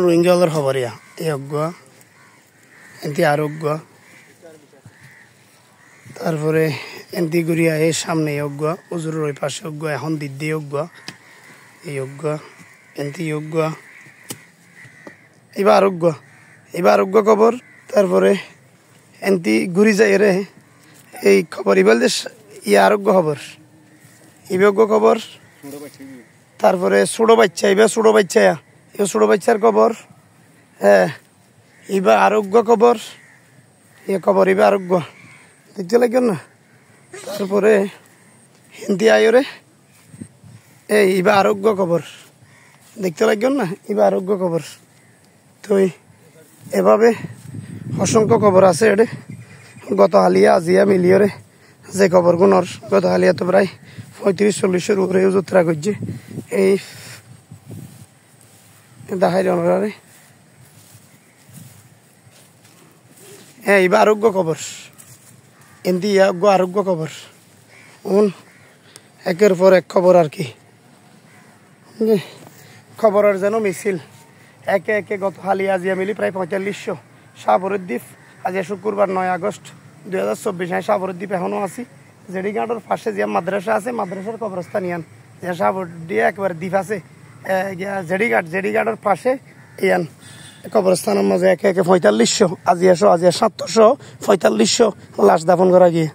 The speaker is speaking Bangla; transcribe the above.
রোহিঙ্গাদের খবর এই অজ্ঞ এনতি আরোগ্য তারপরে এনতি ঘুরিয়া এই সামনে অজ্ঞ উজুরের ওই পাশে অজ্ঞ এখন দিদি অজ্ঞ এই অজ্ঞ এনতি অজ্ঞ এবার আরোগ্য খবর তারপরে এনতি ঘুরি যায় রে এই খবর ইবাল আরোগ্য খবর ইবজ্ঞ খবর তারপরে ছোটো বাচ্চা এবার ছোটো বাচ্চার খবর হ্যাঁ এবার আরোগ্য খবর এবার আরোগ্য দেখতে লাগবে না তারপরে হিন্দি আয়রে এবার আরোগ্য খবর দেখতে লাগবে না এবার আরোগ্য খবর তো এভাবে অসংখ্য খবর আছে এডে গত হালিয়া আজিয়া মিলিয়রে যে খবরগুলোর গত হালিয়া তো প্রায় 35-40-এর উপরে যাত্রা করছে এই দেখাই অনারে এবার আরোগ্য খবর এমনি আরোগ্য খবর একের পর এক খবর আর কি খবরের যেন মিছিল একে একে গত হালিয়া আজিয়া মিলি প্রায় 4500 সাবরের দ্বীপ আজ শুক্রবার 9 আগস্ট 2024 সাবরের দ্বীপ এখনও আছি জেডি ঘাটের পাশে যে মাদ্রাসা আছে মাদ্রাসার কবরস্থান ইয়ান যে সাবর দিয়ে একবার দ্বীপ আছে জেডি ঘাটের পাশে ইয়ান কবরস্থানের মাঝে একে একে 4500 আজি 700 4500 লাশ দাফন করা গিয়ে